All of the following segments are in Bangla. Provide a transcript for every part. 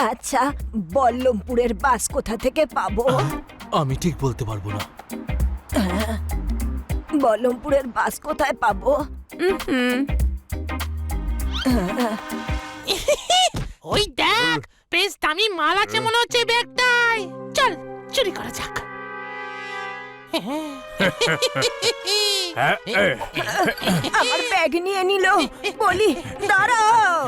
আচ্ছা, বল্লমপুরের বাস কোথা থেকে পাবো? আমি ঠিক বলতে পারবো না। বল্লমপুরের বাস কোথায় পাবো? ওই দেখ, বেশ দামি মাল আছে মনে হচ্ছে ব্যাগটায়। চল চুরি করা যাক। আমার ব্যাগ নিয়ে নিল। বলি দাঁড়াও।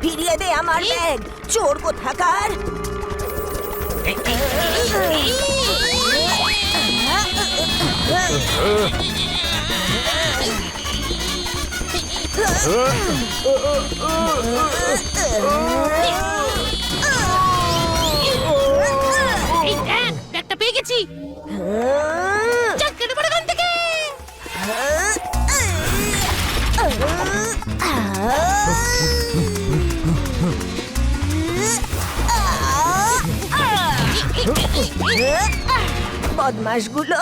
ফিরিয়ে দে আমার ব্যাগ, চোর কোথাকার। এই দেখ, ব্যাগটা পেয়ে গেছি। চল কেটে পড়ে এখান থেকে। বদমাশগুলো,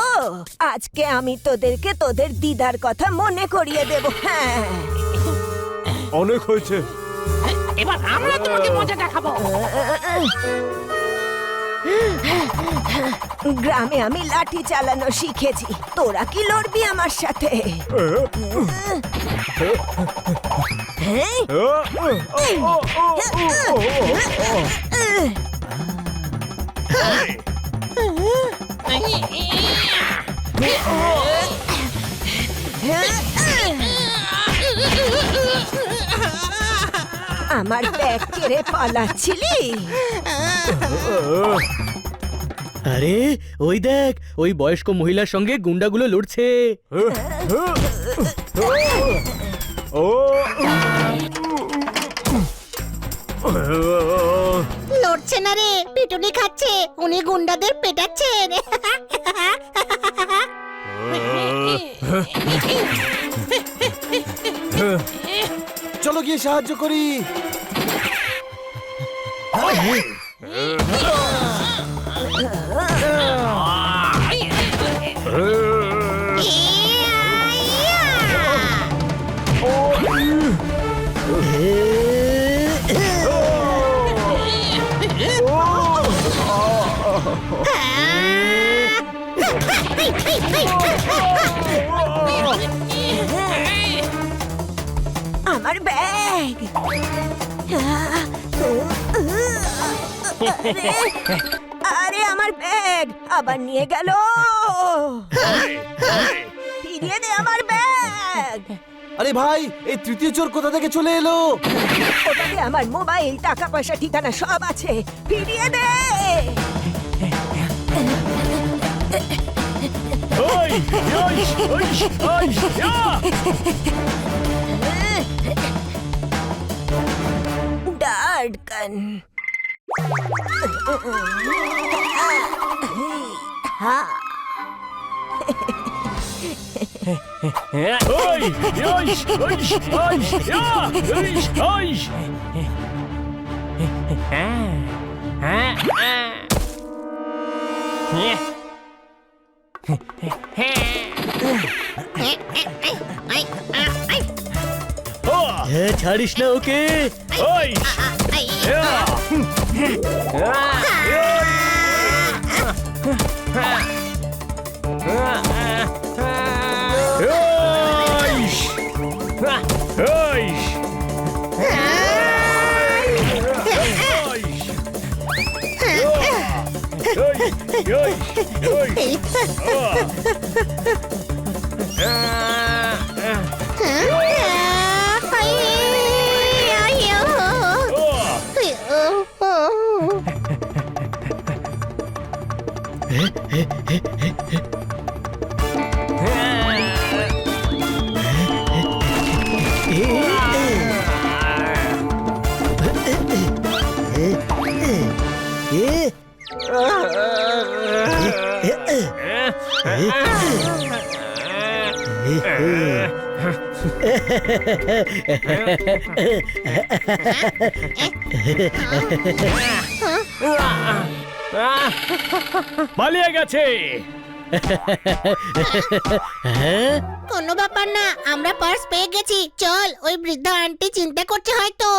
আজকে আমি তোদেরকে তোদের দিদার কথা মনে করিয়ে দেব। হ্যাঁ, অনেক হয়েছে। এবার আমরা তোমাকে মজা দেখাবো। গ্রামে আমি লাঠি চালানো শিখেছি, তোরা কি লড়বি আমার সাথে? আমার ব্যাগ কেড়ে পালাচ্ছিলি? আরে ওই দেখ, ওই বয়স্ক মহিলার সঙ্গে গুন্ডাগুলো লড়ছে। লড়ছে না রে, পিটুনি খাচ্ছে। উনি গুন্ডাদের পেটাচ্ছেন। চলো গিয়ে সাহায্য করি। আমার ব্যাগ! আরে আমার ব্যাগ আবার নিয়ে গেল। ফিরিয়ে দে আমার ব্যাগ। আরে ভাই, এই তৃতীয় চোর কোথা থেকে চলে এলো? ওটাতে আমার মোবাইল, টাকা পয়সা, ঠিকানা সব আছে। ফিরিয়ে দে। ডার্টকান। ছাড়িস না ওকে। পালিয়ে গেছে। কোনো ব্যাপার না, আমরা পার্স পেয়ে গেছি। চল, ওই বৃদ্ধা আন্টি চিন্তা করছে হয়তো।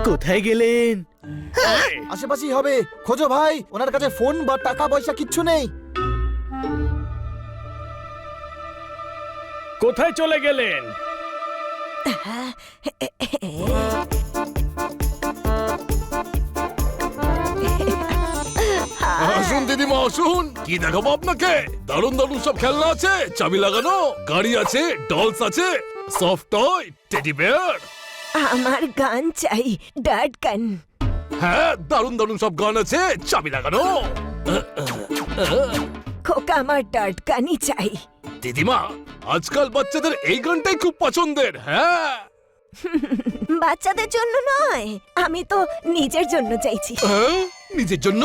কোথায় গেলেন? আশেপাশেই হবে, খোঁজো ভাই। ওনার কাছে ফোন বা টাকা পয়সা কিচ্ছু নেই। কোথায় চলে গেলেন? আসুন দিদিমা আসুন, কি দেখাবো আপনাকে? দারুণ দারুণ সব খেলনা আছে, চাবি লাগানো গাড়ি আছে, ডলস আছে, সফট টয়, টেডি বিয়ার। আমার গান চাই, ডার্ট গান। হ্যাঁ, দারুণ দারুণ সব গান আছে, চাবি লাগানো। খোকা, আমার ডার্ট গানই চাই। দিদিমা, আজকাল বাচ্চাদের এই গানটাই খুব পছন্দের। হ্যাঁ, বাচ্চাদের জন্য নয়, আমি তো নিজের জন্য চাইছি। হ্যাঁ, নিজের জন্য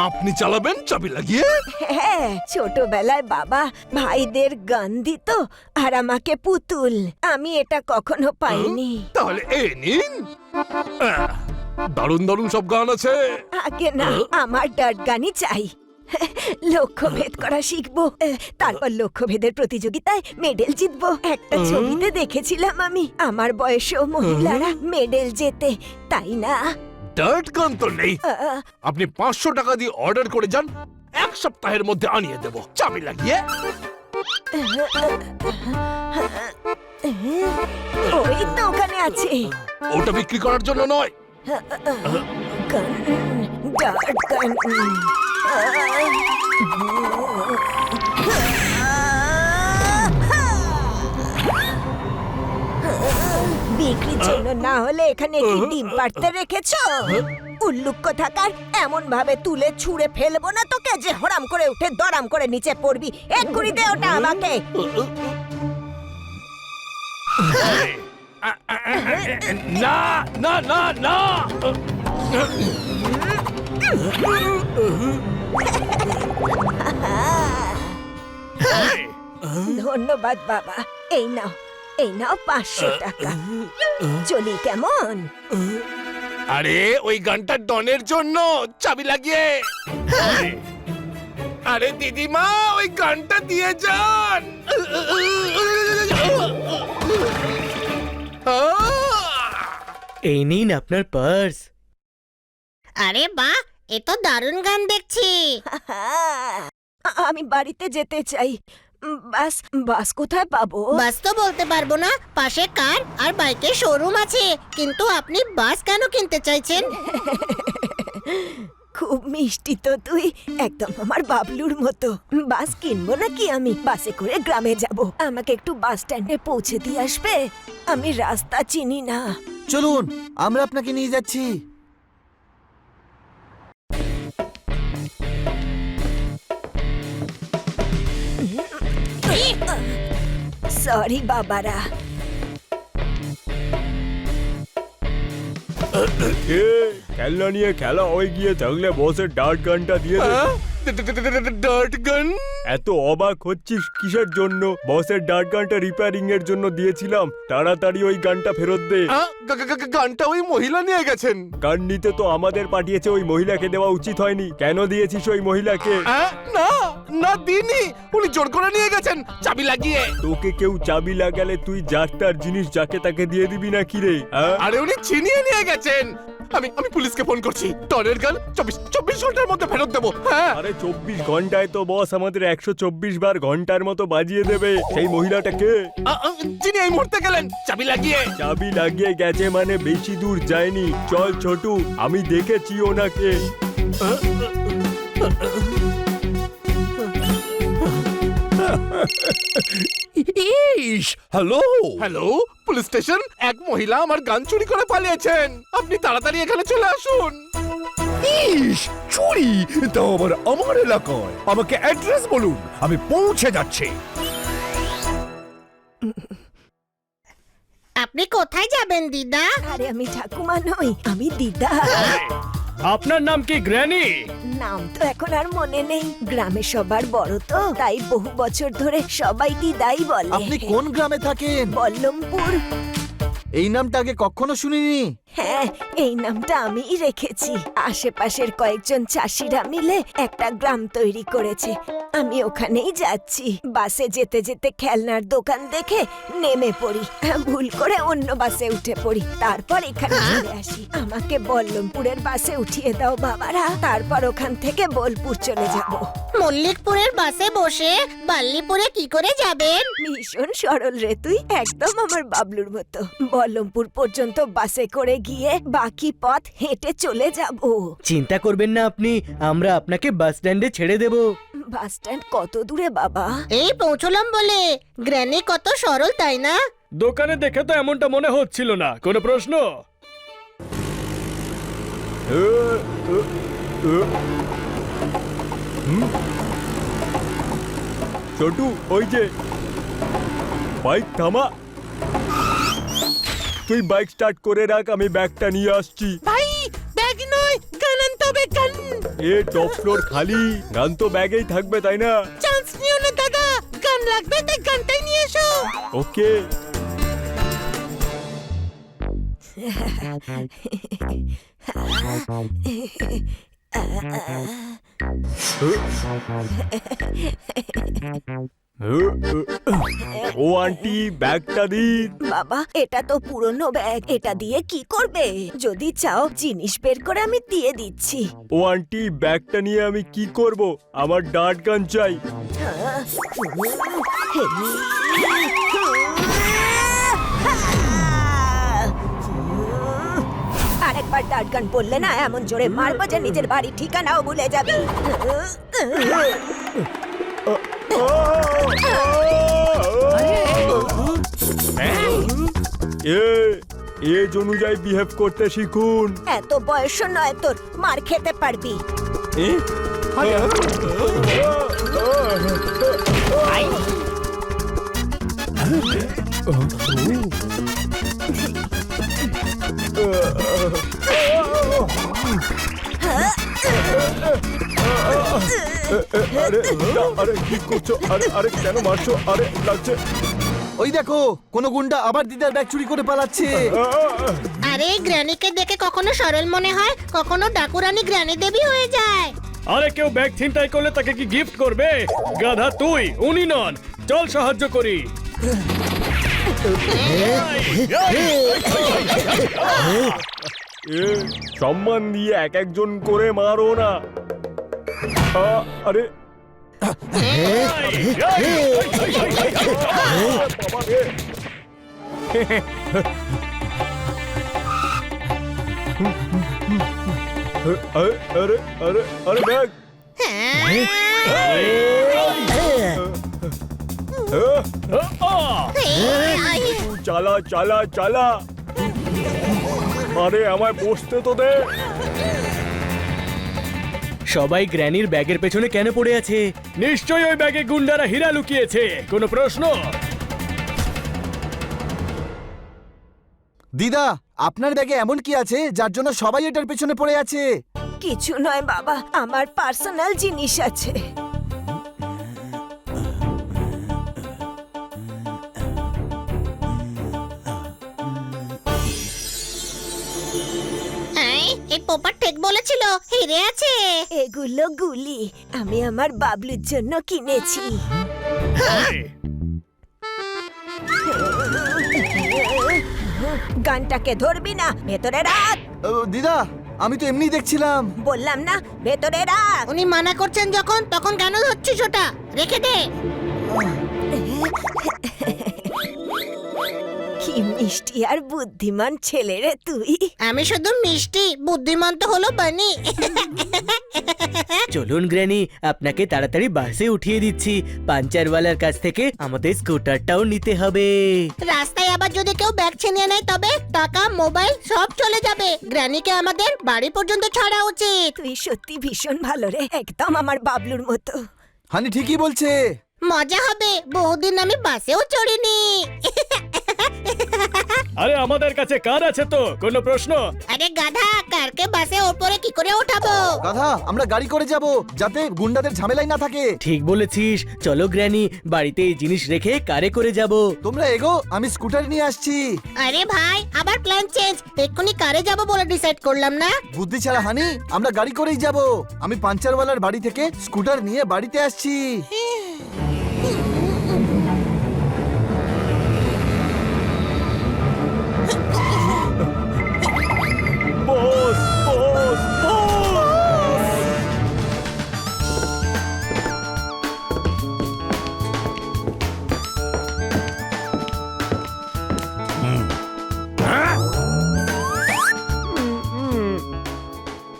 আপনি চালাবেন চাবি লাগিয়ে? হ্যাঁ, ছোটবেলায় বাবা ভাইদের গান দিত আর আমাকে পুতুল। আমি এটা কখনো পাইনি। তাহলে এ নিন, দারুণ দারুণ সব গান আছে। আগে না, আমার ডার্ট গানই চাই। লক্ষ্যভেদ করা শিখবো, তারপর লক্ষ্যভেদের প্রতিযোগিতায় মেডেল জিতবো। একটা ছবিতে দেখেছিলাম আমি, আমার বয়সেও মহিলারা মেডেল জেতে, তাই না? ডার্ট গান তো নেই। আহ, আপনি 500 টাকা দিয়ে অর্ডার করে যান, এক সপ্তাহের মধ্যে আনিয়ে দেব চাবি লাগিয়ে। ওই তো ওখানে আছে। ওটা বিক্রি করার জন্য নয়। গান, ডার্ট গান। বিক্রির জন্য না হলে এখানে কি ডিম পাড়তে রেখেছো? উল্লুক কোথাকার, এমন ভাবে তুলে ছুঁড়ে ফেলবো না তোকে যে হরাম করে উঠে দরাম করে নিচে পড়বি। এক্ষুনি দে ওটা আমাকে। না না না না, ধন্যবাদ বাবা। এই নাও, এই নাও 500 টাকা। চলি কেমন? আরে ওই গানটা ডনের জন্য, চাবি লাগিয়ে। আরে দিদিমা, ওই গানটা দিয়ে যান। এই নিন আপনার পার্স। আরে বাহ, এ তো দারুণ গান দেখছি। আমি বাড়িতে যেতে চাই। বাস, বাস কোথায় পাবো? বাস তো বলতে পারবো না, পাশে কার আর বাইকের শোরুম আছে। কিন্তু আপনি বাস কেন কিনতে চাইছেন? খুব মিষ্টি তো তুই, একদম আমার বাবলুর মতো। বাস কিনবো নাকি আমি? বাসে করে গ্রামে যাব। আমাকে একটু বাস স্ট্যান্ডে পৌঁছে দিয়ে আসবে? আমি রাস্তা চিনি না। চলুন, আমরা আপনাকে নিয়ে যাচ্ছি। সরি বাবারা। খেলনা নিয়ে খেলা হয়ে গিয়ে থাকলে বসের ডার্ট গানটা দিয়ে দে। ডার্ট গান? এত অবাক হচ্ছিস কিসের জন্য? বসের ডার্ট গানটা রিপেয়ারিং এর জন্য দিয়েছিলাম, তাড়াতাড়ি ওই গানটা ফেরত দে। গানটা ওই মহিলা নিয়ে গেছেন। গান নিতে তো আমাদের পাঠিয়েছে, ওই মহিলাকে দেওয়া উচিত হয়নি। কেন দিয়েছিস ওই মহিলাকে? না না, দিনি, উনি জোর করে নিয়ে গেছেন চাবি লাগিয়ে। তোকে কেউ চাবি লাগালে তুই যার তার জিনিস যাকে তাকে দিয়ে দিবি না কি রে? আরে উনি ছিনিয়ে নিয়ে গেছেন। আমি পুলিশকে ফোন করছি। টনের গান 24 ঘন্টার মধ্যে ফেরত দেবো। হ্যাঁ, আরে 24 ঘন্টায় তো বস আমাদের 124 বার ঘন্টার মতো বাজিয়ে দেবে। সেই মহিলাটাকে যিনি এই মুহূর্তে গেলেন চাবি লাগিয়ে। চাবি লাগিয়ে গেছে মানে বেশি দূর যায়নি। চল ছোটু, আমি দেখেছি ওনাকে। Hello hello, police station. এক মহিলা আমার গান চুরি করে পালিয়েছেন। আপনি তাড়াতাড়ি এখানে চলে আসুন। ইস, চুরি! তাও আবার আমার এলাকায়। আমাকে অ্যাড্রেস বলুন, আমি পৌঁছে যাচ্ছি। আপনি কোথায় যাবেন দিদা? আরে আমি ঠাকুমা নই, আমি দিদা। আপনার নাম কি গ্র্যানি? নাম তো এখন আর মনে নেই, গ্রামে সবার বড় তো, তাই বহু বছর ধরে সবাই দিদাই বলে। আপনি কোন গ্রামে থাকেন? বল্লমপুর। এই নামটা আগে কখনো শুনিনি। হ্যাঁ, এই নামটা আমিই রেখেছি। আশেপাশের কয়েকজন চাষিরা মিলে একটা গ্রাম তৈরি করেছে, আমি ওখানেই যাচ্ছি। বাসে যেতে যেতে খেলনার দোকান দেখে নেমে পড়ি, ভুল করে অন্য বাসে উঠে পড়ি, তারপর এখানে চলে আসি। আমাকে বল্লমপুরের বাসে উঠিয়ে দাও বাবারা, তারপর ওখান থেকে বোলপুর চলে যাব। মল্লিকপুরের বাসে বসে বাল্লিপুরে কি করে যাবেন? ভীষণ সরল রে তুই, একদম আমার বাবলুর মতো। বল্লমপুর পর্যন্ত বাসে করে গিয়ে বাকি পথ হেঁটে চলে যাব। চিন্তা করবেন না আপনি, আমরা আপনাকে বাস স্ট্যান্ডে ছেড়ে দেব। বাস স্ট্যান্ড কত দূরে বাবা? এই পৌঁছলাম বলে। গ্র্যানি কত সরল তাই না? দোকানে দেখে তো এমনটা মনে হচ্ছিল না। কোনো প্রশ্ন? ছোটু, ওই যে বাইক থামা। তুই বাইক স্টার্ট করে রাখ, আমি ব্যাগটা নিয়ে আসছি। ভাই ব্যাগ নয়, গান আনতে হবে, গান। এ টপ ফ্লোর খালি, গান তো ব্যাগেই থাকবে তাই না? চান্স নিও না দাদা, গান লাগবে তাই গানটাই নিয়ে এসো। ওকে। ও আন্টি, ব্যাগটা দিন। বাবা এটা তো পুরনো ব্যাগ, এটা দিয়ে কি করবে? যদি চাও জিনিস বের করে আমি দিয়ে দিচ্ছি। ও আন্টি, ব্যাগটা নিয়ে আমি কি করব? আমার ডার্ট গান চাই। আরেকবার ডাট গান পড়লে না এমন জোরে মারবো যে নিজের বাড়ি ঠিকানাও ভুলে যাবি। এজ অনুযায়ী বিহেভ করতে শিখুন। এত বয়স নয় তোর, মার খেতে পারবি। আরে আরে কি করছো? আরে আরে কেন মারছো? আরে লাগছে। ওই দেখো, কোন গুন্ডা আবার দিদার ব্যাগ চুরি করে পালাচ্ছে। আরে গ্র্যানিকে দেখে কখনো সরল মনে হয়, কখনো ডাকুরানি গ্র্যানি দেবী হয়ে যায়। আরে কেউ ব্যাগ ছিনতাই করলে তাকে কি গিফট করবে? গাধা তুই, উনি নন। চল সাহায্য করি। সম্মান দিয়ে এক একজন করে মারো না। আরে আরে আরে আরে ব্যাগ। চালা চালা চালা। আরে আমায় বসতে তো দে। সবাই গ্র্যানির ব্যাগের পেছনে কেন পড়ে আছে? নিশ্চয়ই ওই ব্যাগে গুন্ডারা হীরা লুকিয়েছে। কোনো প্রশ্ন? দিদা, আপনার ব্যাগে এমন কি আছে যার জন্য সবাই এটার পেছনে পড়ে আছে? কিছু নয় বাবা, আমার পার্সোনাল জিনিস আছে। এই পোপার ঠিক বলেছিল, হিরে আছে। এগুলো গুলি, আমি আমার বাবলুর জন্য কিনেছি। গানটাকে ধরবি না, ভেতরে রাখ। দিদা, আমি তো এমনি দেখছিলাম। বললাম না ভেতরে রাখ। উনি মানা করছেন যখন, তখন কেন ধরছিস ওটা? রেখে দে। কি মিষ্টি আর বুদ্ধিমান ছেলে রে তুই। আমি শুধু মিষ্টি, বুদ্ধিমান তো হলো বানি। চলুন গ্র্যানি, আপনাকে তাড়াতাড়ি বাসে উঠিয়ে দিচ্ছি। পাঞ্চারওয়ালার কাছ থেকে আমাদের স্কুটারটাও নিতে হবে। রাস্তায় আবার যদি কেউ ব্যাগ ছিনিয়ে নেয় তবে টাকা, মোবাইল সব চলে যাবে। গ্র্যানিকে আমাদের বাড়ি পর্যন্ত ছাড়া উচিত। তুই সত্যি ভীষণ ভালো রে, একদম আমার বাবলুর মতো। হানি ঠিকই বলছে। মজা হবে, বহুদিন আমি বাসেও চড়িনি। আরে আমাদের কাছে কার আছে তো কোনো প্রশ্ন? আরে গাধা, কারকে বাসে ওপরে কি করে ওঠাবো? গাধা, আমরা গাড়ি করে যাব যাতে গুন্ডাদের ঝামেলাই না থাকে। ঠিক বলেছিস, চলো গ্র্যানি, বাড়িতে এই জিনিস রেখে কারে করে যাব। তোমরা এগো, আমি স্কুটার নিয়ে আসছি। আরে ভাই, আবার প্ল্যান চেঞ্জ। এক্ষুনি কারে যাব বলে ডিসাইড করলাম না। বুদ্ধি ছাড়া হানি, আমরা গাড়ি করেই যাব। আমি পাঞ্চারওয়ালার বাড়ি থেকে স্কুটার নিয়ে বাড়িতে আসছি। বস, বস, বস!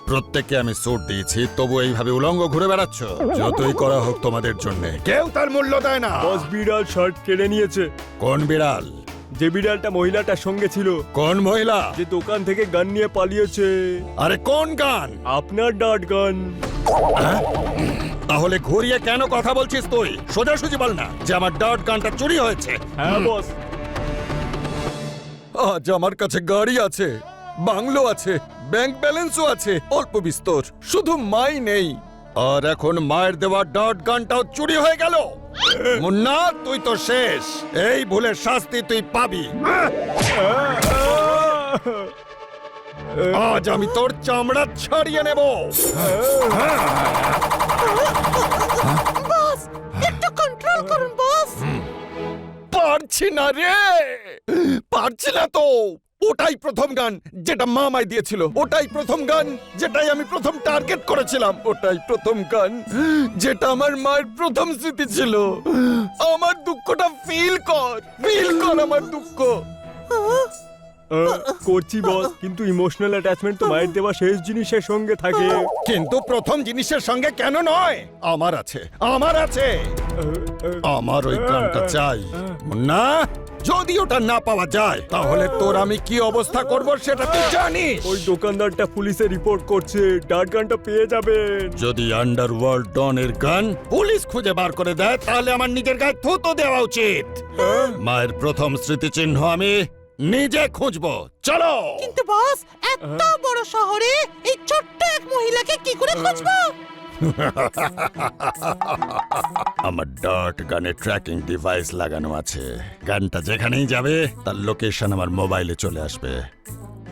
প্রত্যেককে আমি স্যুট দিয়েছি, তবু এইভাবে উলঙ্গ ঘুরে বেড়াচ্ছ। যতই করা হোক তোমাদের জন্য কেউ তার মূল্য দেয় না। বস বিড়াল শার্ট কেড়ে নিয়েছে। কোন বিড়াল? যে বিড়ালটা মহিলাটার সঙ্গে ছিল, কোন মহিলা? যে দোকান থেকে গান নিয়ে পালিয়েছে। আরে কোন গান? আপনার ডাট গান। তাহলে ঘুরিয়ে কেন কথা বলছিস তুই? সোজাসুজি বল না যে আমার ডাট গানটা চুরি হয়েছে। হ্যাঁ বস। আজ আমার কাছে গাড়ি আছে, বাংলো আছে, ব্যাংক ব্যালেন্সও আছে, অল্প বিস্তর, শুধু মাই নেই। আর এখন মায়ের দেওয়া ডট গানটাও চুরি হয়ে গেল। মুন্না, তুই তো শেষ। এই ভুলের শাস্তি তুই পাবি। আজ আমি তোর চামড়া ছাড়িয়ে নেব। বস, একটু কন্ট্রোল করুন বস। পারছি না রে, পারছি না তো। ওটাই প্রথম গান যেটা মা আমায় দিয়েছিল, ওটাই প্রথম গান যেটাই আমি প্রথম টার্গেট করেছিলাম, ওটাই প্রথম গান যেটা আমার মায়ের প্রথম স্মৃতি ছিল। আমার দুঃখটা ফিল কর আমার দুঃখ। করছি বস, কিন্তু ইমোশনাল অ্যাটাচমেন্ট তো মায়ের দেওয়া শেষ জিনিসের সঙ্গে থাকে। কিন্তু প্রথম জিনিসের সঙ্গে কেন নয়? আমার আছে, আমার আছে। আমার ওই গানটা চাই মুন্না। যদি ওটা না পাওয়া যায় তাহলে তোর আমি কি অবস্থা করব সেটা তুই জানিস। ওই দোকানদারটা পুলিশে রিপোর্ট করছে, ডাট গানটা পেয়ে যাবেন। যদি আন্ডারওয়ার্ল্ড ডনের গান পুলিশ খুঁজে বার করে দেয় তাহলে আমার নিজের গায়ে থুতো দেওয়া উচিত। মায়ের প্রথম স্মৃতিচিহ্ন আমি নিজে খুঁজবো। চলো। কিন্তু বস, এত বড় শহরে এই ছোট্ট এক মহিলাকে কি করে খুঁজবো? আমার ডট গানে ট্র্যাকিং ডিভাইস লাগানো আছে। গানটা যেখানেই যাবে তার লোকেশন আমার মোবাইলে চলে আসবে।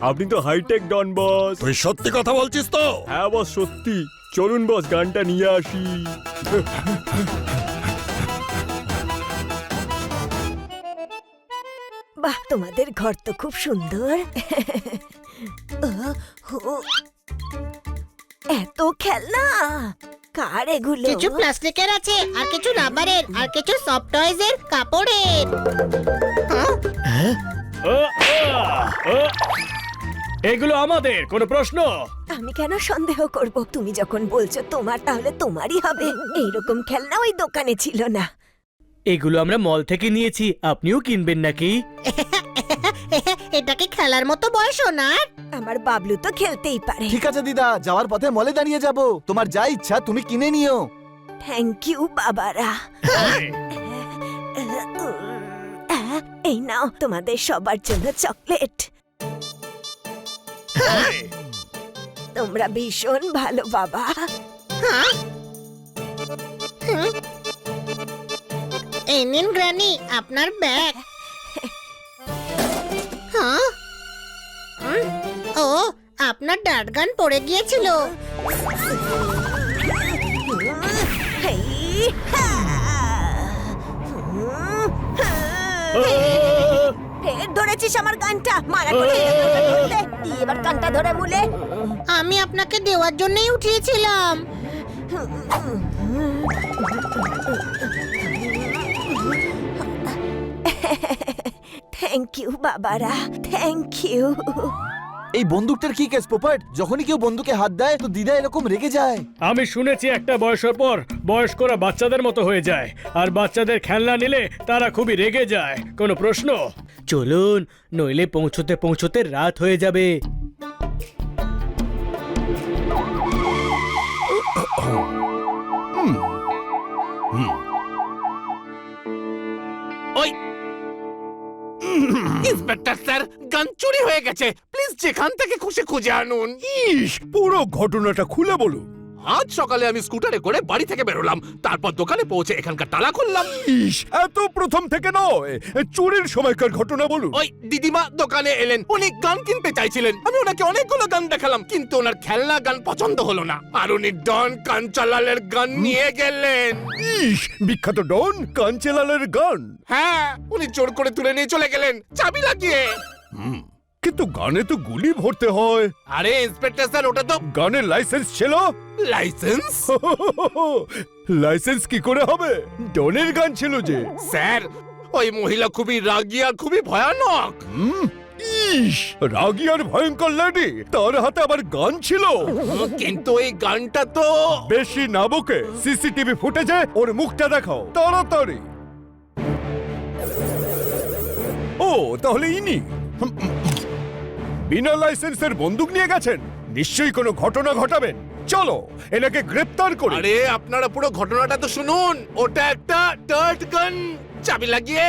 আপনি তো হাইটেক ডন বস। তুই সত্যি কথা বলছিস তো? হ্যাঁ বস, সত্যি। চলুন বস, গানটা নিয়ে আসি। বাহ, তোমাদের ঘর তো খুব সুন্দর। এত খেলনা, কার এগুলো? কিছু প্লাস্টিকের আছে, আর কিছু রাবারের, আর কিছু সফট টয়েজের, কাপড়ের। এগুলো আমাদের, কোনো প্রশ্ন? আমি কেন সন্দেহ করব? তুমি যখন বলছো তোমার, তাহলে তোমারই হবে। এইরকম খেলনা ওই দোকানে ছিল না। এগুলো আমরা মল থেকে নিয়েছি, আপনিও কিনবেন নাকি? এটা কি খেলার মতো বয়স ওনার? আমার বাবলু তো খেলতেই পারে। ঠিক আছে দিদা, যাওয়ার পথে মলে দাঁড়িয়ে যাব। তোমার যা ইচ্ছা তুমি কিনে নিও। থ্যাংক ইউ বাবারা। এই নাও তোমাদের সবার জন্য চকলেট। তোমরা ভীষণ ভালো বাবা। এই নিন গ্র্যানি, আপনার ব্যাগ। হ্যাঁ? ও, আপনার ডাট গান পড়ে গিয়েছিল। হেই, হা। ফের ধরেছিস আমার গানটা। মারা করে ধরতে। এবার গানটা ধরে মুলে। আমি আপনাকে দেওয়ার জন্যই উঠিয়েছিলাম। থ্যাংক ইউ বাবারা, থ্যাংক ইউ। এই বন্দুকটার কি কেস পোপট? যখনই কেউ বন্দুকে হাত দেয় তো দিদা এরকম রেগে যায়। আমি শুনেছি একটা বয়সের পর বয়স্করা বাচ্চাদের মতো হয়ে যায়, আর বাচ্চাদের খেলনা নিলে তারা খুবই রেগে যায়। কোনো প্রশ্ন? চলুন, নইলে পৌঁছতে পৌঁছতে রাত হয়ে যাবে। ওই ইন্সপেক্টর স্যার গান চুরি হয়ে গেছে, প্লিজ যেখান থেকে খুশি খুঁজে আনুন। ইস, পুরো ঘটনাটা খুলে বলুন। আজ সকালে আমি স্কুটারে করে বাড়ি থেকে বেরোলাম, তারপর দোকানে পৌঁছে এখানকার তালা খুললাম। ইস, এত প্রথম থেকে নয়, চুরির সময়কার ঘটনা বলুন। ওই দিদিমা দোকানে এলেন, উনি গান কিনতে চাইছিলেন। আমি ওনাকে অনেকগুলো গান দেখালাম, কিন্তু ওনার খেলনা গান পছন্দ হলো না, আর উনি ডন কাঞ্চালালের গান নিয়ে গেলেন। ইস, বিখ্যাত ডন কাঞ্চেলালের গান। হ্যাঁ, উনি জোর করে তুলে নিয়ে চলে গেলেন চাবি লাগিয়ে। কিন্তু গানে তো গুলি ভরতে হয়। আরে ইন্সপেক্টর স্যার, ওটা তো গানের লাইসেন্স ছিল। লাইসেন্স। লাইসেন্স কি করে হবে? ডনের গান ছিল যে। স্যার, ওই মহিলা খুবই রাগী আর খুবই ভয়ানক। ইস, রাগী আর ভয়ঙ্কর লেডি, তার হাতে আবার গান ছিল। কিন্তু এই গানটা তো বেশি না বকে সিসিটিভি ফুটেজে ওর মুখটা দেখাও তাড়াতাড়ি। ও, তাহলে ইনি বিনা লাইসেন্সের বন্দুক নিয়ে গেছেন, নিশ্চয়ই কোনো ঘটনা ঘটাবেন। চলো এনাকে গ্রেফতার করি। আরে আপনারা পুরো ঘটনাটা তো শুনুন। ওটা একটা ডার্ট গান, চাবি লাগিয়ে।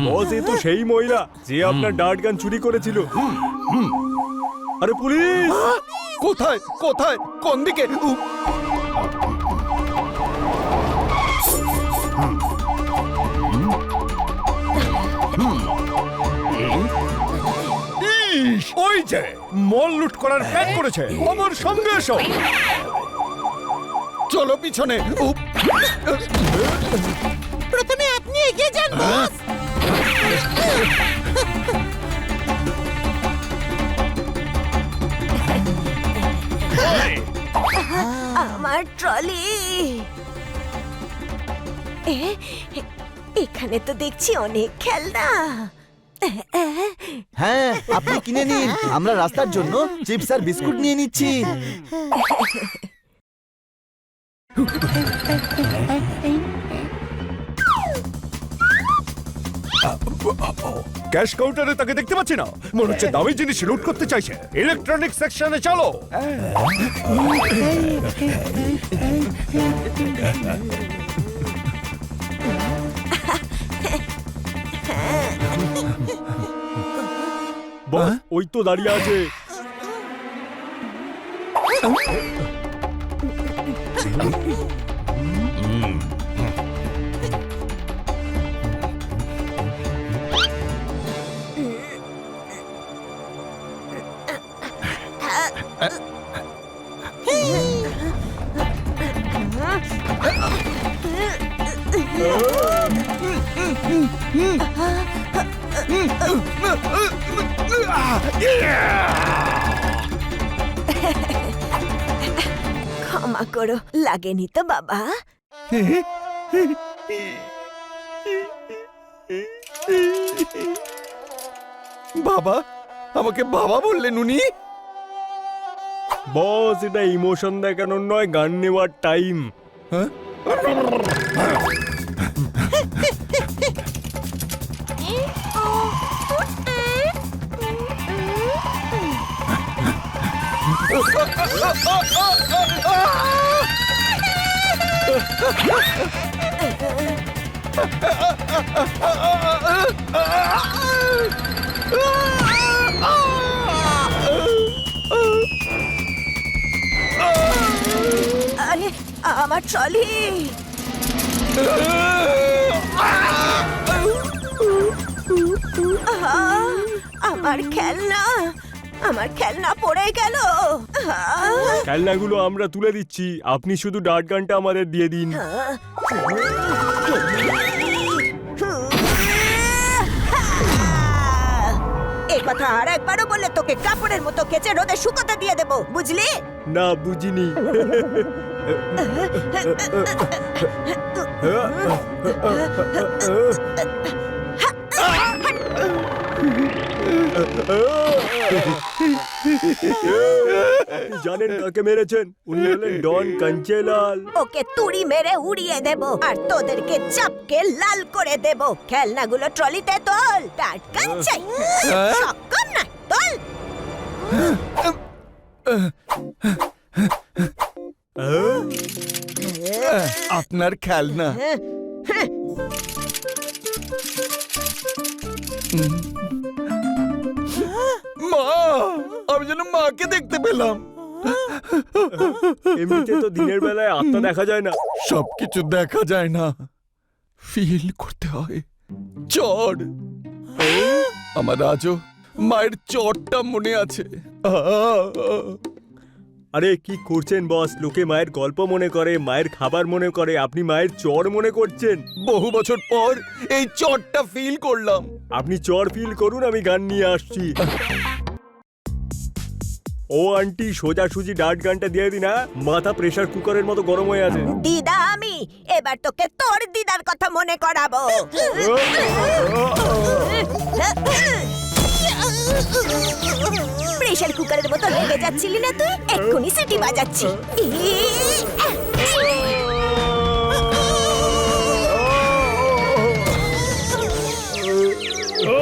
বস, এ তো সেই মহিলা যে আপনার ডার্ট গান চুরি করেছিল। আরে পুলিশ! কোথায় কোথায় কোন দিকে? ইস, ওই যে মল লুট করার প্ল্যান করেছে, আমার সঙ্গে এসো। চলো পিছনে। প্রথমে আপনি এগিয়ে যান বস। আমার ট্রলি। এখানে তো দেখছি অনেক খেলনা। হ্যাঁ, আপনি কিনে নিন, আমরা রাস্তার জন্য চিপস আর বিস্কুট নিয়ে নিচ্ছি। ক্যাশ কাউন্টারে তাকে দেখতে পাচ্ছি না, মনে হচ্ছে দামি জিনিস লুট করতে চাইছে। ইলেকট্রনিক সেকশনে চলো। বস, ওই তো দাঁড়িয়ে আছে। ক্ষমা করো, লাগেনি তো বাবা? বাবা, আমাকে বাবা বললেন উনি? বস, এটা ইমোশন দেখানোর নয়, গান নেওয়ার টাইম। আরে আমার ট্রলি। আমার খেলনা, আমার খেলনা পড়ে গেল। খেলনাগুলো আমরা তুলে দিচ্ছি, আপনি শুধু ডার্ট গানটা আমাদের দিয়ে দিন। এই কথা আর একবারও বললে তোকে কাপড়ের মতো কেচে রোদে শুকোতে দিয়ে দেবো, বুঝলি? না, বুঝিনি। জানেন কাকে মেরেছেন? উনি হলেন ডন কাঞ্চেলাল। ওকে তুড়ি মেরে উড়িয়ে দেব আর তোদেরকে চাপকে লাল করে দেব। খেলনাগুলো ট্রলিতে তোল, টাটকা চাই। সক্ষম না, তোল। আপনার খেলনা। মা, আমি যেন মাকে দেখতে পেলাম। এমনিতে তো দিনের বেলায় আত্মা দেখা যায় না। সবকিছু দেখা যায় না, ফিল করতে হয়। চড়, আমার আজও মায়ের চড়টা মনে আছে। আরে কি করছেন বস? লোকে মায়ের গল্প মনে করে, মায়ের খাবার মনে করে, আপনি মায়ের চর মনে করছেন। বহু বছর পর এই চড়টা ফিল করলাম। আপনি চর ফিল করুন, আমি গান নিয়ে আসছি। ও আন্টি, সোজাসুজি ডাট গানটা দিয়ে দিন। মাথা প্রেসার কুকারের মতো গরম হয়ে আছে। দিদা আমি, এবার তোকে তোর দিদার কথা মনে করাবো। প্রেসার কুকারের মতো লেগে যাচ্ছিলি না তুই? এক্ষুনি সিটি বাজাচ্ছি। ও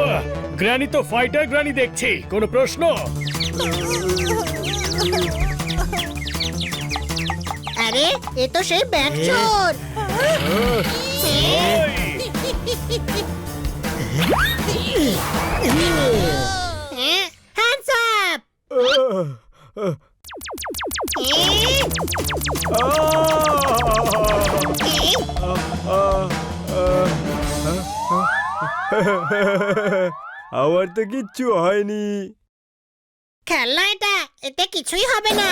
গ্র্যানি তো ফাইটার গ্র্যানি দেখছি, কোনো প্রশ্ন? আরে এ তো সেই ব্যাগ চোর। Hands up. আমার তো কিচ্ছু হয়নি। খেলনা এটা, এতে কিছুই হবে না,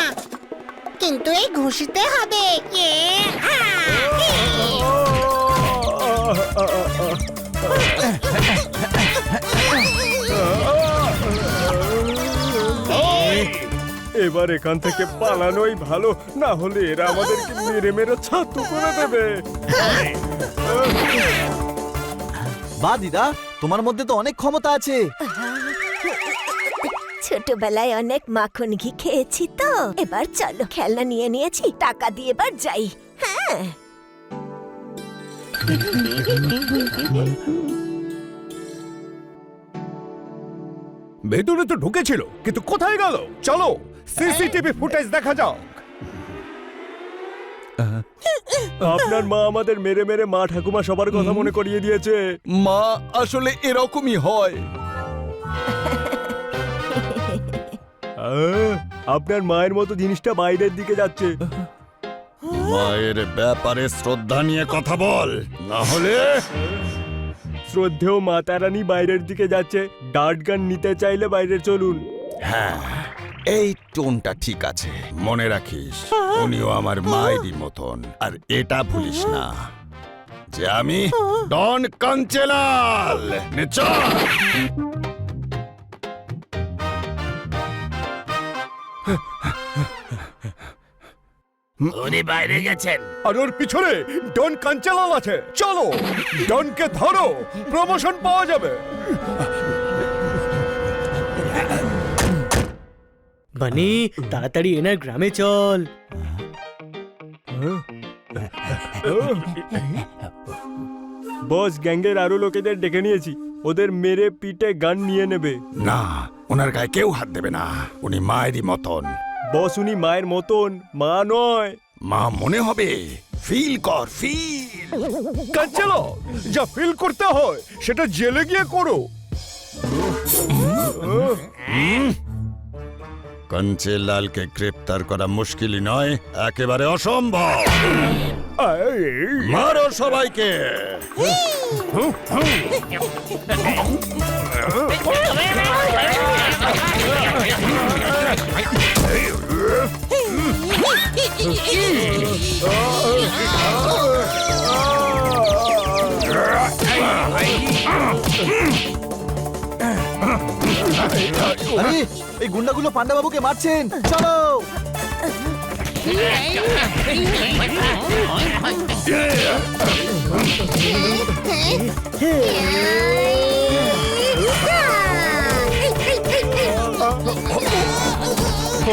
কিন্তু এই ঘুষিতে হবে। এবার এখান থেকে পালানোই ভালো, না হলে এরা আমাদেরকে মেরে মেরে ছাতু করে দেবে। বা দিদা, তোমার মধ্যে তো অনেক ক্ষমতা আছে। ছোটবেলায় অনেক মাখন ঘি খেয়েছি তো। এবার চলো, খেলনা নিয়ে নিয়েছি, টাকা দিয়ে এবার যাই। হ্যাঁ, ভেতরে তো ঢুকেছিল, কিন্তু কোথায় গেল? চলো সিসিটিভি ফুটেজ দেখা যাক। আপনার মা আমাদের মেরে মেরে মা ঠাকুমা সবার কথা মনে করিয়ে দিয়েছে। মা আসলে এরকমই হয়। আপনার মায়ের মতো জিনিসটা বাইরের দিকে যাচ্ছে। মায়ের ব্যাপারে শ্রদ্ধা নিয়ে কথা বল, না হলে। শ্রদ্ধেয় মাতা রানী বাইরের দিকে যাচ্ছে, ডার্ট গান নিতে চাইলে বাইরে চলুন। হ্যাঁ, এই টোনটা ঠিক আছে। মনে রাখিস, উনিও আমার মায়েরই মতন। আর এটা ভুলিস না যে আমি ডন কাঞ্চেলাল। নে চল। উনি বাইরে গেছেন। আর ওর পিছনে ডন কাঞ্চেলাল আছে। চলো, ডনকে ধরো, প্রমোশন পাওয়া যাবে। বানি, তাড়াতাড়ি এনার গ্রামে চল। বস, গ্যাংয়ের আরো লোকেদের ডেকে নিয়েছি, ওদের মেরে পিটে গান নিয়ে নেবে। না, ওনার গায়ে কেউ হাত দেবে না। উনি মায়েরই মতন। বস, উনি মায়ের মতন, মা নয়। মা মনে হবে। ফিল কর, ফিল। চলো, যা ফিল করতে হয় সেটা জেলে গিয়ে করো। কাঞ্চেলালকে গ্রেপ্তার করা মুশকিলই নয়, একেবারে অসম্ভব। মারো সবাইকে। আরে এই গুন্ডাগুলো পান্ডা বাবুকে মারছেন, চলো। আরে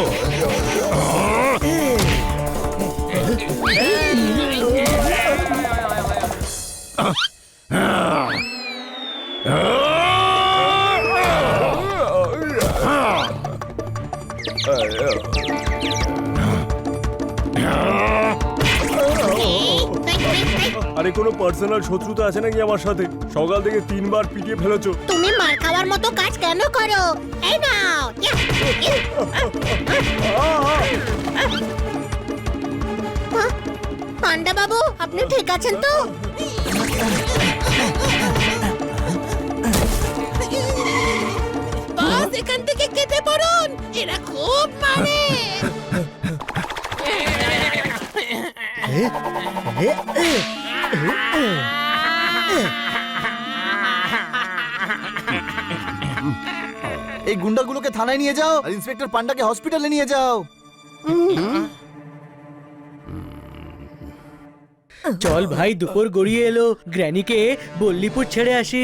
কোনো পার্সোনাল শত্রুতা আছে নাকি আমার সাথে? সকাল থেকে 3বার পিটিয়ে ফেলেছো। তুমি মার খাওয়ার মতো কাজ কেন করো? এই নাও। পান্ডা বাবু, আপনি ঠিক আছেন তো? বাস এখান থেকে কেটে পড়ুন, এরা খুব মারে। এই গুন্ডাগুলোকে থানায় নিয়ে যাও আর ইন্সপেক্টর পান্ডাকে হসপিটালে নিয়ে যাও। চল ভাই, দুপুর গড়িয়ে এলো, গ্র্যানিকে বল্লিপুর ছেড়ে আসি।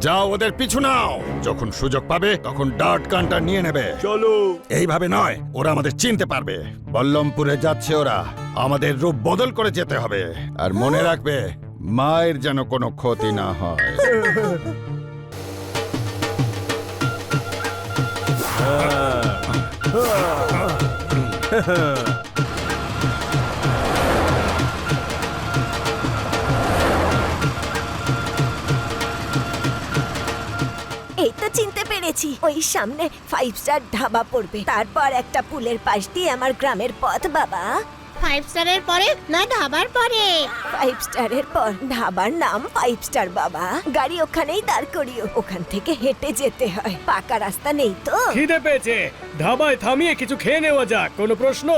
যাও ওদের পিছু নাও, যখন সুযোগ পাবে তখন ডার্ট গানটা নিয়ে নেবে। চলো। এইভাবে নয়, ওরা আমাদের চিনতে পারবে। বল্লমপুরে যাচ্ছে ওরা, আমাদের রূপ বদল করে যেতে হবে। আর মনে রাখবে, মায়ের যেন কোনো ক্ষতি না হয়। এই তো চিনতে পেরেছি, ওই সামনে 5 স্টার ধাবা পড়বে, তারপর একটা পুলের পাশ দিয়ে আমার গ্রামের পথ। বাবা, 5 স্টারের পরে না ধাবার পরে? 5 স্টারের পর ধাবার নাম 5 স্টার বাবা। গাড়ি ওখানেই দাঁড় করিও, ওখান থেকে হেঁটে যেতে হয়, পাকা রাস্তা নেই তো। খিদে পেয়েছে, ধাবায় থামিয়ে কিছু খেয়ে নেওয়া যাক। কোনো প্রশ্ন?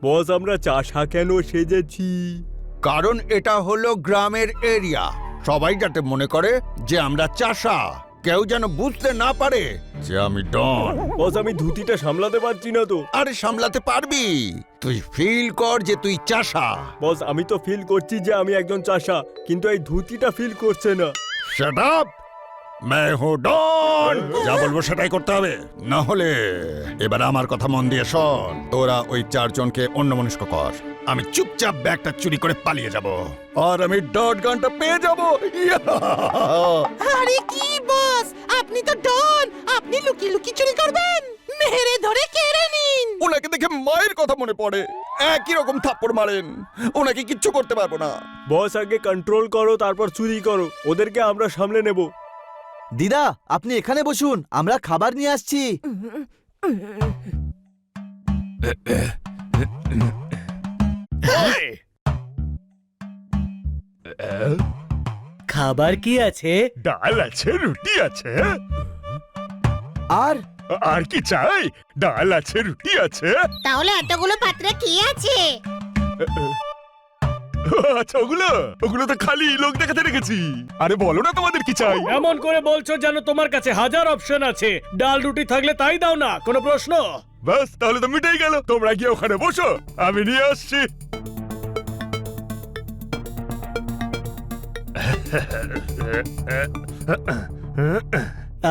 বস, আমরা চাষা কেন সেজেছি? কারণ এটা হলো গ্রামের এরিয়া। সবাই যাতে মনে করে যে আমরা চাষা, কেউ যেন বুঝতে না পারে যে আমি ডন। বস, আমি ধুতিটা সামলাতে পারছি না তো। আরে সামলাতে পারবি, তুই ফিল কর যে তুই চাষা। বস, আমি তো ফিল করছি যে আমি একজন চাষা, কিন্তু এই ধুতিটা ফিল করছে না। শাট আপ, मैं हूं ডন। যা বলবো সেটাই করতে হবে, না হলে এবার আমার কথা মন দিয়ে শোন। তোরা ওই 4 জনকে অন্যমনস্ক কর, আমি চুপচাপ ব্যাগটা চুরি করে পালিয়ে যাব, আর আমি ডট গানটা পেয়ে যাব। আরে কি বস, আপনি তো ডন, আপনি লুকি লুকি চুরি করবেন? মেরে ধরে কেড়ে নিন। ওনাকে দেখে মায়ের কথা মনে পড়ে, একই রকম থাপ্পড় মারেন, ওনাকে কিচ্ছু করতে পারবো না। বস, আগে কন্ট্রোল করো, তারপর চুরি করো, ওদেরকে আমরা সামলে নেব। দিদা, আপনি এখানে বসুন, আমরা খাবার নিয়ে আসছি। খাবার কি আছে? ডাল আছে, রুটি আছে, আর আর কি চাই? ডাল আছে, রুটি আছে। তাহলে এতগুলো পাত্রে কি আছে? আচ্ছা, ওগুলো তো খালি লোক দেখাতে রেখেছি। আরে বলো না তোমাদের কি চাই। এমন করে বলছো যেন তোমার কাছে হাজার অপশন আছে। ডাল রুটি থাকলে তাই দাও না। কোনো প্রশ্ন? বাস, তাহলে তো মিটেই গেল। তোমরা গিয়ে ওখানে বসো, আমি নিয়ে আসছি।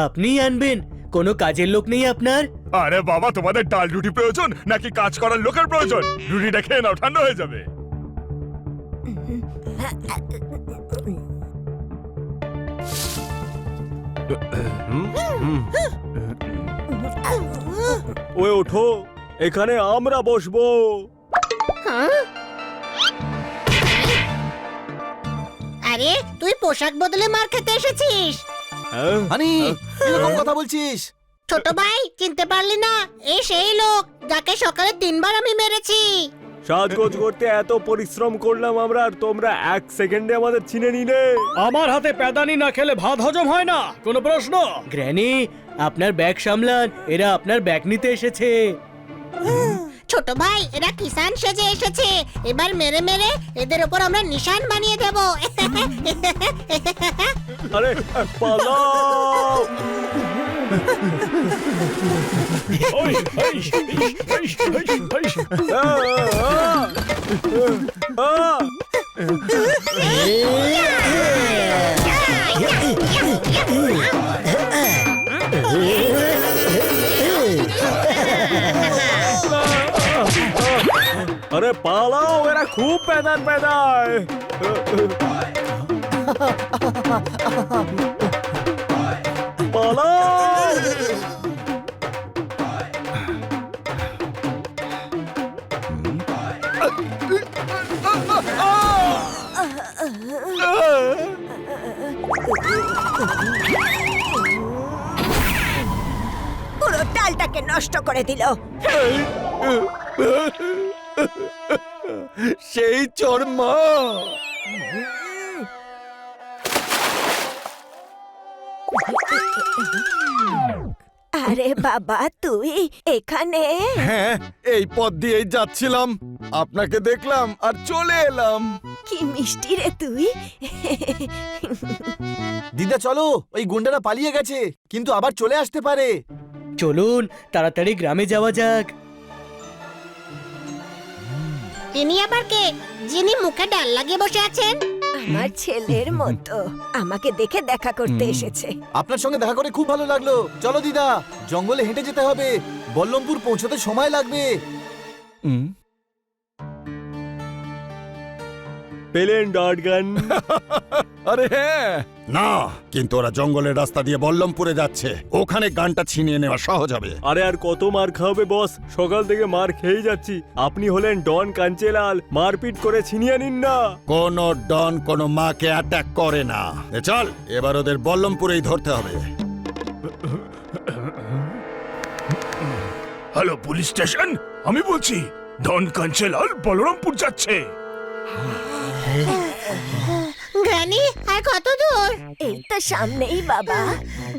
আপনি আনবেন? কোনো কাজের লোক নেই আপনার? আরে বাবা, তোমাদের ডাল রুটি প্রয়োজন নাকি কাজ করার লোকের প্রয়োজন? রুটিটা খেয়ে নাও, ঠান্ডা হয়ে যাবে। ওই ওঠো, এখানে আমরা বসবো। আরে তুই পোশাক বদলে মার খেতে এসেছিস? হ্যাঁ? হানি, এরকম কথা বলছিস? ছোট ভাই, চিনতে পারলি না? এই সেই লোক যাকে সকালে 3 বার আমি মেরেছি। সাজগোজ করতে এত পরিশ্রম করলাম আমরা, আর তোমরা 1 সেকেন্ডে আমাদের চিনে নিলে। আমার হাতে প্যাদানি না খেলে ভাত হজম হয় না। কোনো প্রশ্ন? গ্র্যানি, আপনার ব্যাগ সামলান, এরা আপনার ব্যাগ নিতে এসেছে। ছোট ভাই, এরা কিষান সেজে এসেছে। এবার মেরে মেরে এদের উপর আমরা নিশান বানিয়ে দেব। আরে পালাও! ওই, এই, এই, এই, এই, এই। আরে পালাও, এরা খুব পেদান পেদায়। পালাও। পুরো ডালটাকে নষ্ট করে দিল। সেই চোর মা। আরে বাবা, তুই এখানে? হ্যাঁ, এই পথ দিয়েই যাচ্ছিলাম, আপনাকে দেখলাম আর চলে এলাম। কি মিষ্টি রে তুই। দিদা চলো, ওই গুন্ডারা পালিয়ে গেছে, কিন্তু আবার চলে আসতে পারে। চলুন তাড়াতাড়ি গ্রামে যাওয়া যাক। ইনি আবার কে, যিনি মুখে ডাল লাগিয়ে বসে আছেন? আমার ছেলের মতো আমাকে দেখে দেখা করতে এসেছে। আপনার সঙ্গে দেখা করে খুব ভালো লাগলো। চলো দিদা, জঙ্গলে হেঁটে যেতে হবে, বল্লমপুর পৌঁছতে সময় লাগবে। পেলেন ডট গান? আরে হ্যাঁ, না কিন্তু ওরা জঙ্গলের রাস্তা দিয়ে বল্লমপুরে যাচ্ছে, ওখানে গানটা ছিনিয়ে নেওয়া সহজ হবে। আরে আর কত মার খাবে বস, সকাল থেকে মার খেয়েই যাচ্ছি। আপনি হলেন ডন কাঞ্চেলাল, মারপিট করে ছিনিয়ে নিন না। কোন ডন কোন মাকে অ্যাটাক করে না। চল, এবার ওদের বল্লমপুরেই ধরতে হবে। হ্যালো পুলিশ স্টেশন, আমি বলছি ডন কাঞ্চেলাল বলরামপুর যাচ্ছে। গ্র্যানি, আর কত দূর? এই তো সামনেই বাবা।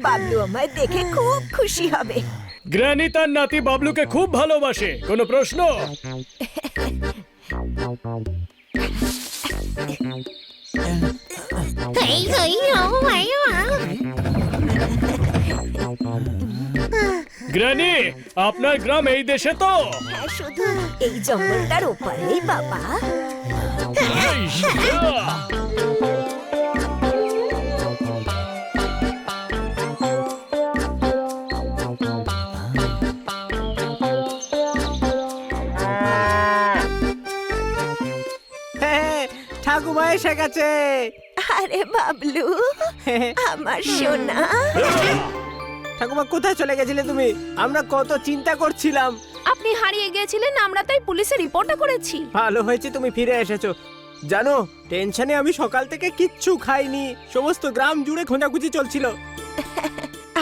বাবলু আমায় দেখে খুব খুশি হবে। গ্র্যানি তার নাতি বাবলুকে খুব ভালোবাসে, কোনো প্রশ্ন? গ্র্যানি, আপনার গ্রাম এই দেশে তো? হ্যাঁ, শুধু এই জঙ্গলটার ওপারেই বাবা। এই শিয়া। ঠাকুমা এসে গেছে। আরে বাবলু, আমার সোনা। ঠাকুমা কোথায় চলে গেছিলে তুমি? আমরা কত চিন্তা করছিলাম। আপনি হারিয়ে গিয়েছিলেন, আমরা তাই পুলিশে রিপোর্টও করেছি। ভালো হয়েছে তুমি ফিরে এসেছো। জানো, টেনশনে আমি সকাল থেকে কিচ্ছু খাইনি, সমস্ত গ্রাম জুড়ে খোঁজাখুঁজি চলছিল।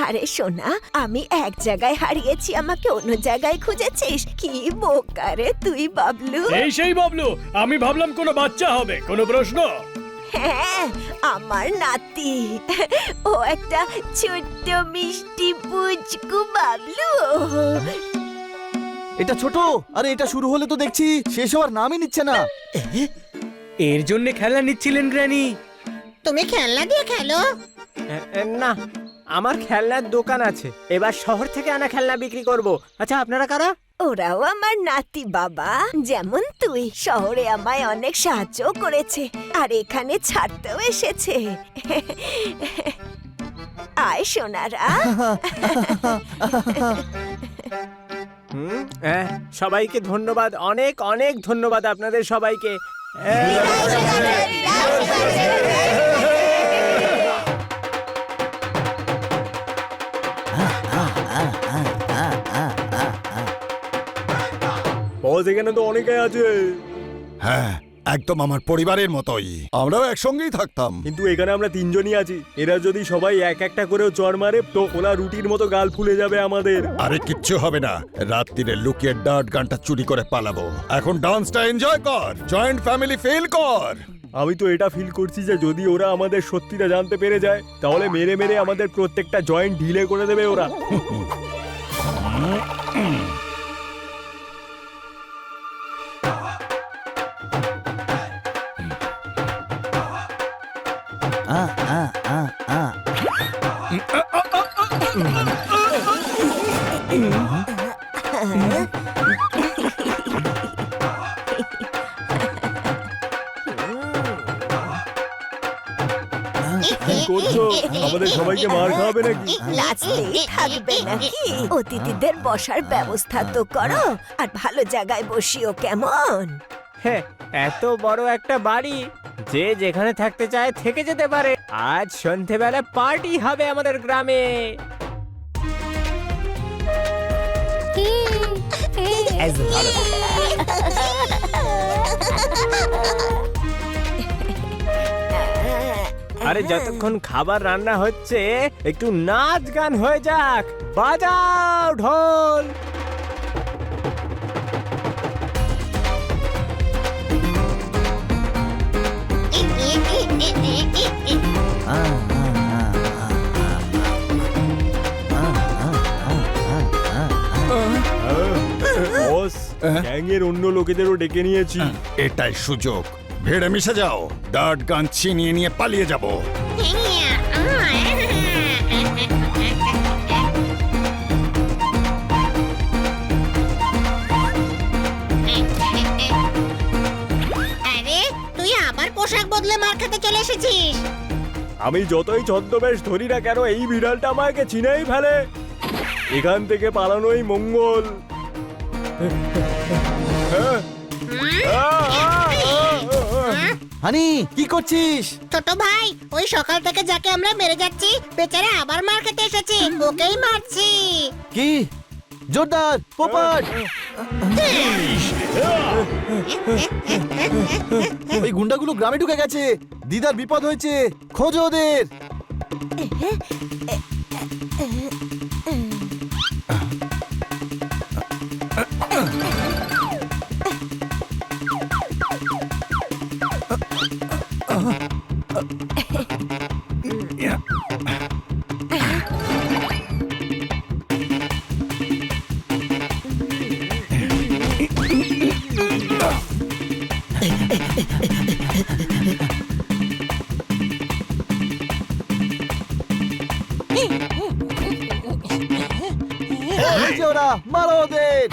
আরে সোনা, আমি এক জায়গায় হারিয়েছি, আমাকে অন্য জায়গায় খুঁজেছিস? কি বোকারে তুই বাবলু। এই সেই বাবলু, আমি ভাবলাম কোনো বাচ্চা হবে, কোনো প্রশ্ন? হ্যাঁ, আমার নাতি। ও একটা ছোট্ট মিষ্টি পুচকু বাবলু। এটা ছোট, আরে এটা শুরু হলে তো দেখছি শেষ হওয়ার নামই নিচ্ছে না। এর জন্য খেলা নিচ্ছিলেন গ্র্যানি? তুমি খেলনা দিয়ে খেলো? না, আমার খেলনার দোকান আছে, এবার শহর থেকে আনা খেলনা বিক্রি করব। আচ্ছা, আপনারা কারা? ওরাও আমার নাতি বাবা, যেমন তুই। শহরে আমায় অনেক সাহায্য করেছে আর এখানে ছাড়তেও এসেছে। আয় সোনারা। সবাইকে ধন্যবাদ, অনেক অনেক ধন্যবাদ আপনাদের সবাইকে। বস এখানে তো অনেকে আছে। হ্যাঁ, একদম আমার পরিবারের মতোই, আমরাও একসঙ্গেই থাকতাম। কিন্তু এখানে আমরা তিনজনই আছি, এরা যদি সবাই এক একটা করেও চড় মারে তো ওলা রুটির মতো গাল ফুলে যাবে আমাদের। আরে কিচ্ছু হবে না, রাত্রিরে লুকিয়ে ডার্ট গানটা চুরি করে পালাবো। এখন ডান্সটা এনজয় কর, জয়েন্ট ফ্যামিলি ফিল কর। আমি তো এটা ফিল করছি যে যদি ওরা আমাদের সত্যিটা জানতে পেরে যায় তাহলে মেরে মেরে আমাদের প্রত্যেকটা জয়েন্ট ঢিলে করে দেবে ওরা। করছো? আমাদের সবাইকে মার খাওয়াবে নাকি? নাচতেই থাকবে নাকি? অতিথিদের বসার ব্যবস্থা তো করো, আর ভালো জায়গায় বসিও কেমন? হ্যাঁ, এত বড় একটা বাড়ি, যে যেখানে থাকতে চায় থেকে যেতে পারে। আজ সন্ধেবেলা পার্টি হবে আমাদের গ্রামে। আরে যতক্ষণ খাবার রান্না হচ্ছে একটু নাচ গান হয়ে যাক। বাজাও ঢোল। বস, গ্যাংয়ের অন্য লোকেদেরও ডেকে নিয়েছি। এটাই সুযোগ। ভিড়ে মিশে যাও, ডার্ট গান ছিনিয়ে নিয়ে পালিয়ে যাব। আরে তুই আবার পোশাক বদলে মার খেতে চলে এসেছিস। আমি যতই ছদ্মবেশ ধরি না কেন, এই বিড়ালটা আমাকে চিনেই ফেলে। এখান থেকে পালানোই মঙ্গল। হানি, কি করছিস? ছোট ভাই, ওই সকাল থেকে যাকে আমরা মেরে যাচ্ছি, বেচারা আবার মার খেতে এসেছে, ওকেই মারছি। কি? জোরদার পোপট! ওই গুন্ডাগুলো গ্রামে ঢুকে গেছে। দিদার বিপদ হয়েছে, খোঁজো ওদের। নিচে ওরা, মারো ওদের।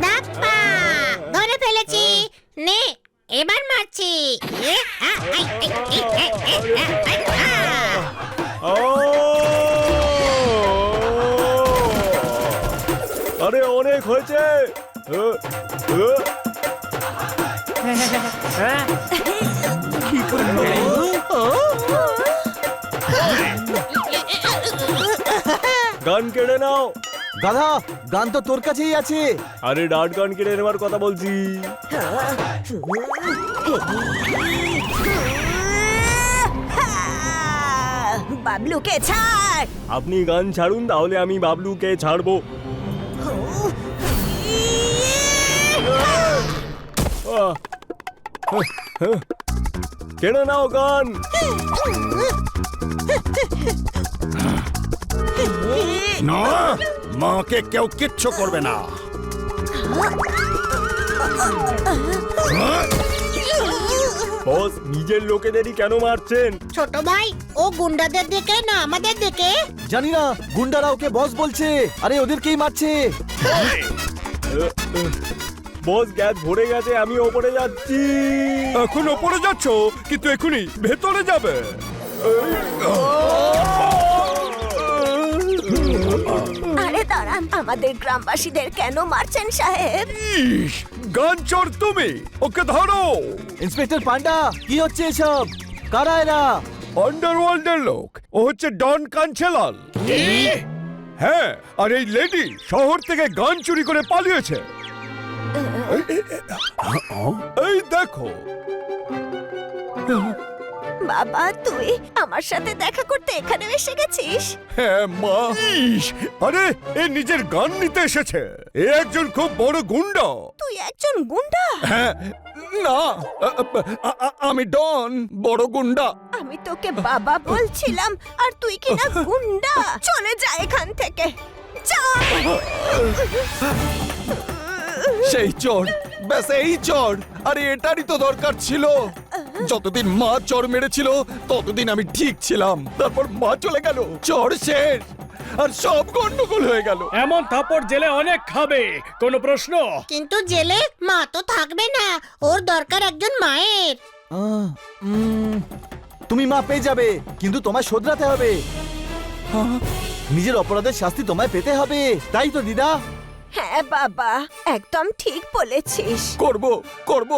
ধাপ্পা! ধরে ফেলেছি। নে, এবার মারছি। আরে অনেক হয়েছে। গান কেড়ে নাও। গাধা, গান তো তোর কাছেই আছে। আরে ডার্ট গান কেড়ে নেওয়ার কথা বলছি। বাবলুকে ছাড়। আপনি গান ছাড়ুন, তাহলে আমি বাবলুকে ছাড়বো। কেড়ে নাও গান। না, মাকে কেউ কিচ্ছু করবে না। বস, নিজের লোকেদেরই কেন মারছেন? ছোট ভাই, ও গুন্ডাদের দিকে না আমাদের দিকে? জানি না, গুন্ডারা ওকে বস বলছে। আরে ওদেরকেই মারছে। বস, গ্যাস ভরে গেছে, আমি ওপরে যাচ্ছি। এখন ওপরে যাচ্ছ, কিন্তু এখনই ভেতরে যাবে। আরে দাঁড়ান, আমাদের গ্রামবাসীদের কেন মারছেন সাহেব? ইস, গান চোর তুমি, ওকে ধরো। ইন্সপেক্টর পান্ডা, কি হচ্ছে এসব? কারা এরা? আন্ডারওয়ার্ল্ডের লোক। ও হচ্ছে ডন কাঞ্চেলাল। হ্যাঁ, আর এই লেডি শহর থেকে গান চুরি করে পালিয়েছে। এই দেখো। বাবা, তুই আমার সাথে দেখা করতে এখানে এসে গেছিস? হ্যাঁ মা। ইস, আরে এ নিজের গান নিতে এসেছে। এ একজন খুব বড় গুন্ডা। তুই একজন গুন্ডা? হ্যাঁ, না, আমি ডন, বড় গুন্ডা। আমি তোকে বাবা বলছিলাম, আর তুই কি না গুন্ডা? চলে যা এখান থেকে, যা। সেই চোর ব্যাস এই চড়, আরে এটারই তো দরকার ছিল। যতদিন মা চড় মেরেছিল ততদিন আমি ঠিক ছিলাম, তারপর মা চলে গেল, চড় শেষ, আর সব গন্ডগোল হয়ে গেল। এমন থাপড় জেলে অনেক খাবে, কোনো প্রশ্ন? কিন্তু জেলে মা তো থাকবে না, ওর দরকার একজন মায়ের। তুমি মা পেয়ে যাবে, কিন্তু তোমায় শোধরাতে হবে। নিজের অপরাধের শাস্তি তোমায় পেতে হবে, তাই তো দিদা? হ্যাঁ বাবা, একদম ঠিক বলেছিস। করব করব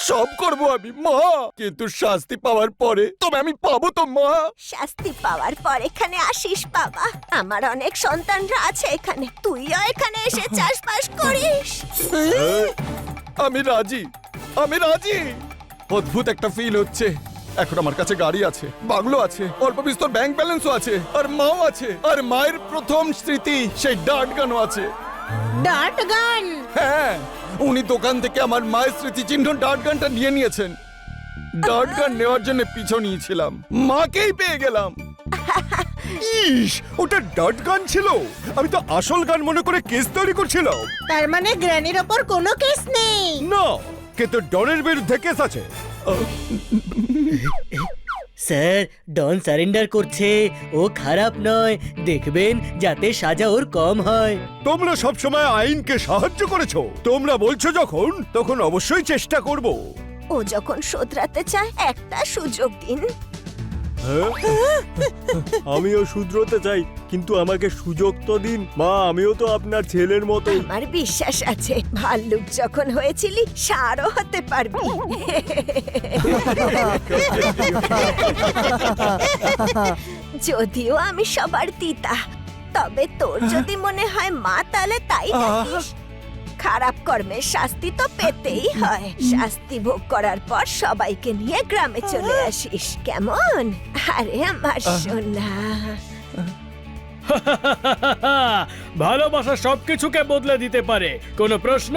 সব করব আমি মা, কিন্তু শাস্তি পাওয়ার পরে তবে আমি পাবো তো মা? শাস্তি পাওয়ার পর এখানে আসিস বাবা, আমার অনেক সন্তানরা আছে এখানে, তুইও এখানে এসে চাষবাস করিস। আমি রাজি, আমি রাজি। অদ্ভুত একটা ফিল হচ্ছে। এখন আমার কাছে গাড়ি আছে, বাংলো আছে, অল্প বিস্তর ব্যাংক ব্যালেন্সও আছে, আর মাও আছে, আর মায়ের প্রথম স্মৃতি সেই ডার্ট গানও আছে। ডার্ট গান? হ্যাঁ, উনি দোকান থেকে আমার মায়ের স্মৃতিচিহ্ন ডার্ট গানটা নিয়ে নিয়েছেন। ডার্ট গান নেওয়ার জন্য পিছু নিয়েছিলাম, মাকেই পেয়ে গেলাম। ইস, ওটা ডার্ট গান ছিল। আমি তো আসল গান মনে করে কেস তৈরি করছিলাম। তার মানে গ্র্যানির ওপর কোনো কেস নেই? না, কিন্তু ডনের বিরুদ্ধে কেস আছে। স্যার, ডন সারেন্ডার করছে, ও খারাপ নয়, দেখবেন যাতে সাজা ওর কম হয়। তোমরা সব সময় আইনকে সাহায্য করেছো, তোমরা বলছো যখন, তখন অবশ্যই চেষ্টা করব। ও যখন শোধরাতে চায় একটা সুযোগ দিন। আমিও শুধরোতে চাই, কিন্তু আমাকে সুযোগ তো দিন মা, আমিও তো আপনার ছেলের মতো। আমার বিশ্বাস আছে, ভাল্লুক যখন হয়েছিলি ষাঁড়ও হতে পারবি। যদিও আমি সবার দিতা, তবে তোর যদি মনে হয় মা, তাহলে তাই থাকিস। খারাপ কর্মের শাস্তি তো পেতেই হয়, শাস্তি ভোগ করার পর সবাইকে নিয়ে গ্রামে চলে আসিস, কেমন? আরে আমার সোনা। ভালোবাসা সবকিছুকে বদলে দিতে পারে, কোনো প্রশ্ন?